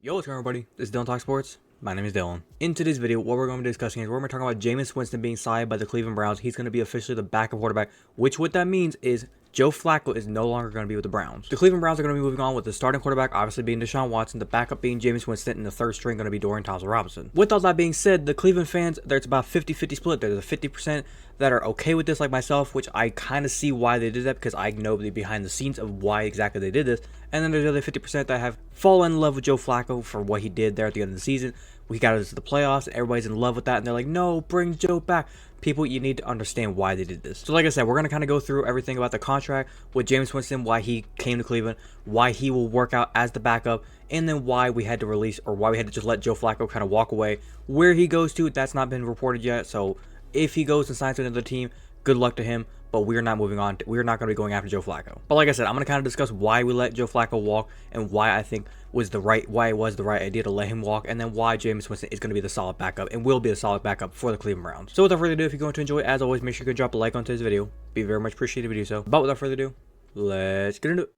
Yo, what's going on, everybody? This is Dylan Talk Sports. My name is Dylan. In today's video, what we're going to be discussing is we're going to be talking about Jameis Winston being signed by the Cleveland Browns. He's going to be officially the backup quarterback, which what that means is Joe Flacco is no longer going to be with the Browns. The Cleveland Browns are going to be moving on with the starting quarterback obviously being Deshaun Watson, the backup being Jameis Winston, and the third string going to be Dorian Thompson-Robinson. With all that being said, the Cleveland fans, there's about 50-50 split. There's a 50% that are okay with this like myself, which I kind of see why they did that because I know the behind the scenes of why exactly they did this. And then there's the other 50% that have fallen in love with Joe Flacco for what he did there at the end of the season. We got us to the playoffs, and everybody's in love with that, and they're like, no, bring Joe back. People, you need to understand why they did this. So like I said, we're going to kind of go through everything about the contract with Jameis Winston, why he came to Cleveland, why he will work out as the backup, and then why we had to release, or why we had to just let Joe Flacco kind of walk away. Where he goes to, that's not been reported yet, so if he goes and signs to another team, good luck to him, but we're not moving on. We're not going to be going after Joe Flacco. But like I said, I'm going to kind of discuss why we let Joe Flacco walk and why I think why it was the right idea to let him walk, and then why Jameis Winston is going to be the solid backup and will be a solid backup for the Cleveland Browns. So without further ado, if you're going to enjoy it, as always, make sure you drop a like on today's video. Be very much appreciated if you do so. But without further ado, let's get into it.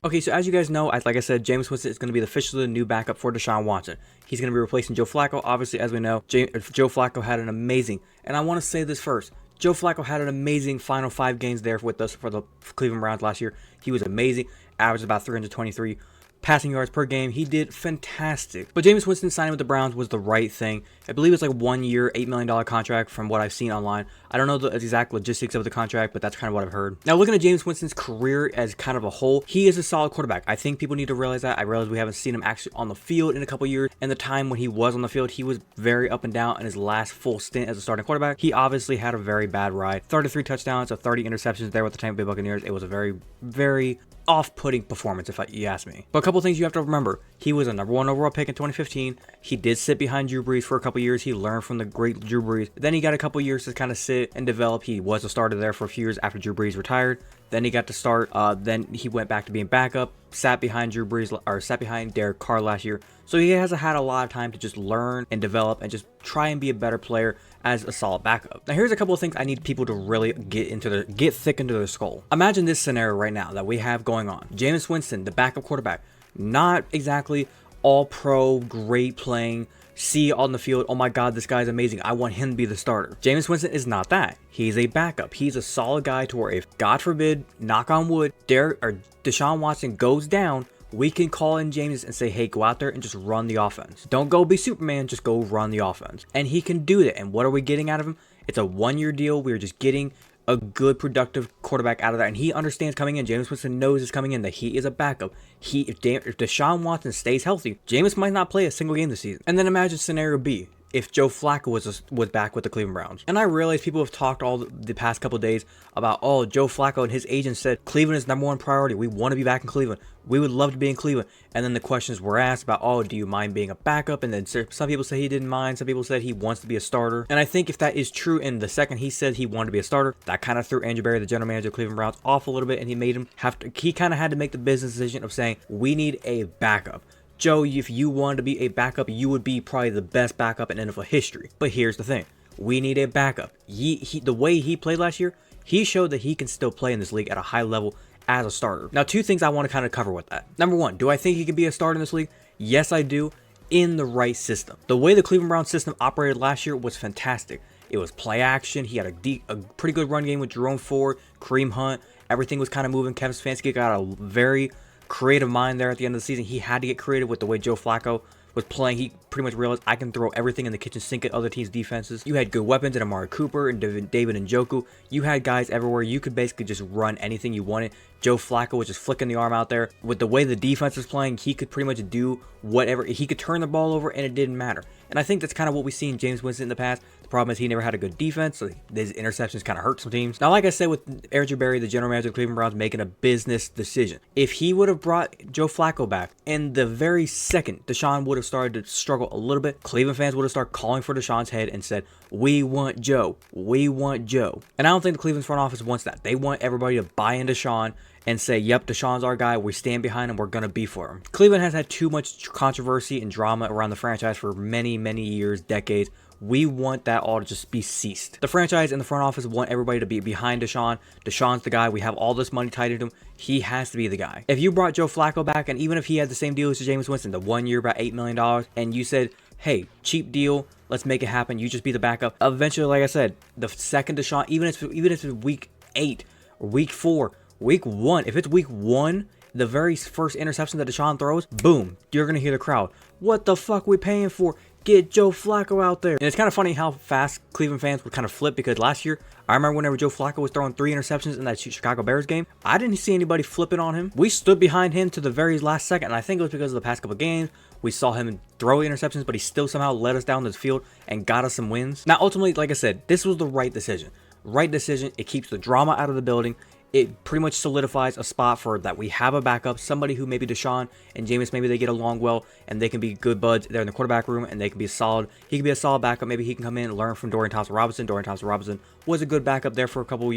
Okay, so as you guys know, like I said, Jameis Winston is going to be officially the new backup for Deshaun Watson. He's going to be replacing Joe Flacco. Obviously, as we know, Joe Flacco had an amazing, and I want to say this first, Joe Flacco had an amazing final 5 games there with us for the Cleveland Browns last year. He was amazing, averaged about 323 passing yards per game. He did fantastic. But Jameis Winston signing with the Browns was the right thing. I believe it's like 1 year, $8 million contract from what I've seen online. I don't know the exact logistics of the contract, but that's kind of what I've heard. Now, looking at Jameis Winston's career as kind of a whole, he is a solid quarterback. I think people need to realize that. I realize we haven't seen him actually on the field in a couple years. And the time when he was on the field, he was very up and down in his last full stint as a starting quarterback. He obviously had a very bad ride. 33 touchdowns, 30 interceptions there with the Tampa Bay Buccaneers. It was a very, very off-putting performance, if you ask me. But a couple things you have to remember. He was a #1 overall pick in 2015. He did sit behind Drew Brees for a couple years. He learned from the great Drew Brees. Then he got a couple years to kind of sit and develop. He was a starter there for a few years after Drew Brees retired. Then he got to start. Then he went back to being backup. Sat behind Derek Carr last year. So he has had a lot of time to just learn and develop and just try and be a better player as a solid backup. Now here's a couple of things I need people to really get thick into their skull. Imagine this scenario right now that we have going on. Jameis Winston, the backup quarterback, not exactly all pro, great playing, see on the field, oh my god, this guy's amazing, I want him to be the starter. Jameis Winston is not that. He's a backup. He's a solid guy to where if, God forbid, knock on wood, Deshaun Watson goes down, we can call in Jameis and say, hey, go out there and just run the offense. Don't go be Superman, just go run the offense. And he can do that. And what are we getting out of him? It's a 1-year deal. We're just getting a good, productive quarterback out of that. And he understands coming in. Jameis Winston knows is coming in that he is a backup. If Deshaun Watson stays healthy, Jameis might not play a single game this season. And then imagine scenario B. If Joe Flacco was back with the Cleveland Browns. And I realize people have talked all the past couple of days about, oh, Joe Flacco and his agent said Cleveland is #1 priority. We want to be back in Cleveland. We would love to be in Cleveland. And then the questions were asked about, oh, do you mind being a backup? And then some people say he didn't mind. Some people said he wants to be a starter. And I think if that is true, and the second he said he wanted to be a starter, that kind of threw Andrew Berry, the general manager of Cleveland Browns, off a little bit. And he made him he kind of had to make the business decision of saying, we need a backup. Joe, if you wanted to be a backup, you would be probably the best backup in NFL history. But here's the thing. We need a backup. The way he played last year, he showed that he can still play in this league at a high level as a starter. Now, 2 things I want to kind of cover with that. Number 1, do I think he can be a starter in this league? Yes, I do, in the right system. The way the Cleveland Browns system operated last year was fantastic. It was play action. He had a pretty good run game with Jerome Ford, Kareem Hunt. Everything was kind of moving. Kevin Stefanski got a very creative mind there at the end of the season. He had to get creative with the way Joe Flacco was playing. He pretty much realized I can throw everything in the kitchen sink at other teams' defenses. You had good weapons in Amari Cooper and David Njoku. You had guys everywhere. You could basically just run anything you wanted. Joe Flacco was just flicking the arm out there. With the way the defense was playing, he could pretty much do whatever. He could turn the ball over and it didn't matter. And I think that's kind of what we've seen Jameis Winston in the past. The problem is he never had a good defense, so his interceptions kind of hurt some teams. Now, like I said, with Andrew Berry, the general manager of the Cleveland Browns, making a business decision. If he would have brought Joe Flacco back, and the very second Deshaun would have started to struggle a little bit, Cleveland fans would have started calling for Deshaun's head and said, we want Joe. We want Joe. And I don't think the Cleveland front office wants that. They want everybody to buy into Deshaun and say, yep, Deshaun's our guy, we stand behind him, we're going to be for him. Cleveland has had too much controversy and drama around the franchise for many, many years, decades, We want that all to just be ceased. The franchise and the front office want everybody to be behind Deshaun. Deshaun's the guy. We have all this money tied into him. He has to be the guy. If you brought Joe Flacco back, and even if he had the same deal as Jameis Winston, the 1 year about $8 million, and you said, hey, cheap deal, let's make it happen, you just be the backup. Eventually, like I said, the second Deshaun, even if it's week 8 or week 4, week 1, if it's week 1, the very first interception that Deshaun throws, boom, you're going to hear the crowd. What the fuck we paying for? Get Joe Flacco out there. And it's kind of funny how fast Cleveland fans would kind of flip, because last year, I remember whenever Joe Flacco was throwing 3 interceptions in that Chicago Bears game, I didn't see anybody flipping on him. We stood behind him to the very last second, and I think it was because of the past couple games. We saw him throw interceptions, but he still somehow led us down the field and got us some wins. Now, ultimately, like I said, this was the right decision. Right decision. It keeps the drama out of the building. It pretty much solidifies a spot for that we have a backup, somebody who maybe Deshaun and Jameis, maybe they get along well and they can be good buds. They're in the quarterback room and they can be he can be a solid backup. Maybe he can come in and learn from Dorian Thompson-Robinson. Dorian Thompson-Robinson was a good backup there for a couple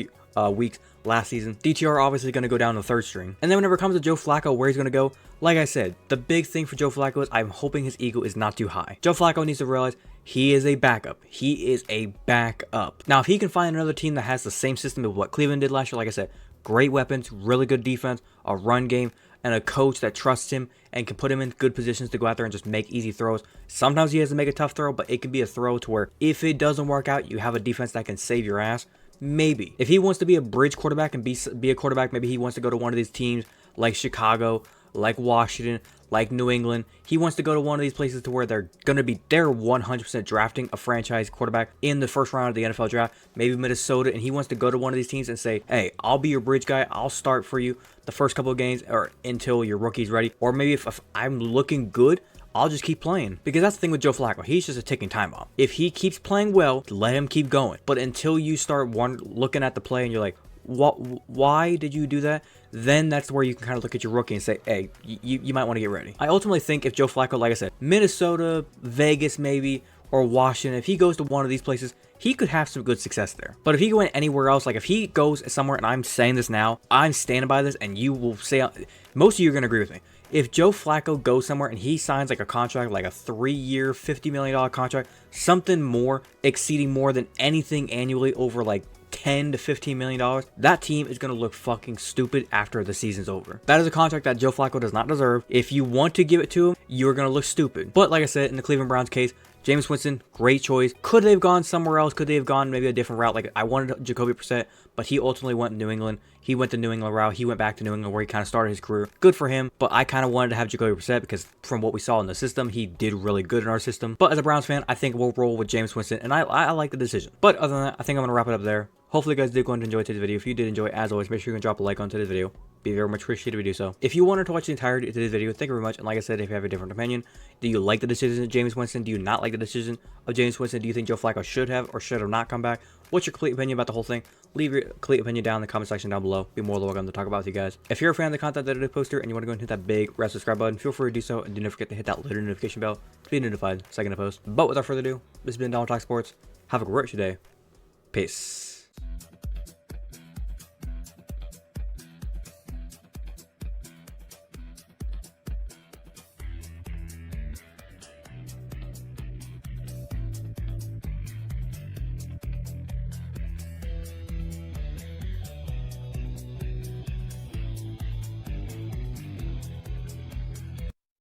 weeks last season. DTR obviously going to go down the 3rd string. And then whenever it comes to Joe Flacco, where he's going to go, like I said, the big thing for Joe Flacco is I'm hoping his ego is not too high. Joe Flacco needs to realize he is a backup. He is a backup. Now, if he can find another team that has the same system of what Cleveland did last year, like I said, great weapons, really good defense, a run game, and a coach that trusts him and can put him in good positions to go out there and just make easy throws. Sometimes he has to make a tough throw, but it can be a throw to where if it doesn't work out, you have a defense that can save your ass. Maybe. If he wants to be a bridge quarterback and be a quarterback, maybe he wants to go to one of these teams like Chicago, like Washington, like New England. He wants to go to one of these places to where they're 100% drafting a franchise quarterback in the first round of the NFL draft, maybe Minnesota, and he wants to go to one of these teams and say, hey, I'll be your bridge guy. I'll start for you the first couple of games or until your rookie's ready. Or maybe if I'm looking good, I'll just keep playing. Because that's the thing with Joe Flacco. He's just a ticking time bomb. If he keeps playing well, let him keep going. But until you start looking at the play and you're like, why did you do that? Then that's where you can kind of look at your rookie and say, hey, you might want to get ready. I ultimately think if Joe Flacco, like I said, Minnesota, Vegas maybe, or Washington, if he goes to one of these places, he could have some good success there. But if he went anywhere else, like if he goes somewhere, and I'm saying this now, I'm standing by this, and you will say, most of you are going to agree with me. If Joe Flacco goes somewhere and he signs like a contract, like a 3-year, $50 million contract, something more, exceeding more than anything annually over like $10 to $15 million, that team is going to look fucking stupid after the season's over. That is a contract that Joe Flacco does not deserve. If you want to give it to him, you're going to look stupid. But like I said, in the Cleveland Browns case, Jameis Winston, great choice. Could they have gone somewhere else? Could they have gone maybe a different route? Like I wanted Jacoby Brissett, but he ultimately went to New England. He went the New England route. He went back to New England where he kind of started his career. Good for him, but I kind of wanted to have Jacoby Brissett because from what we saw in the system, he did really good in our system. But as a Browns fan, I think we'll roll with Jameis Winston, and I like the decision. But other than that, I think I'm going to wrap it up there. Hopefully you guys did go and enjoy today's video. If you did enjoy, as always, make sure you can drop a like on today's video. Be very much appreciated if you do so. If you wanted to watch the entirety of today's video, thank you very much. And like I said, if you have a different opinion, do you like the decision of Jameis Winston? Do you not like the decision of Jameis Winston? Do you think Joe Flacco should have or should have not come back? What's your complete opinion about the whole thing? Leave your complete opinion down in the comment section down below. Be more than welcome to talk about with you guys. If you're a fan of the content that I did post here and you want to go and hit that big red subscribe button, feel free to do so. And do not forget to hit that little notification bell to be notified the second I post. But without further ado, this has been Donald Talk Sports. Have a great day. Peace.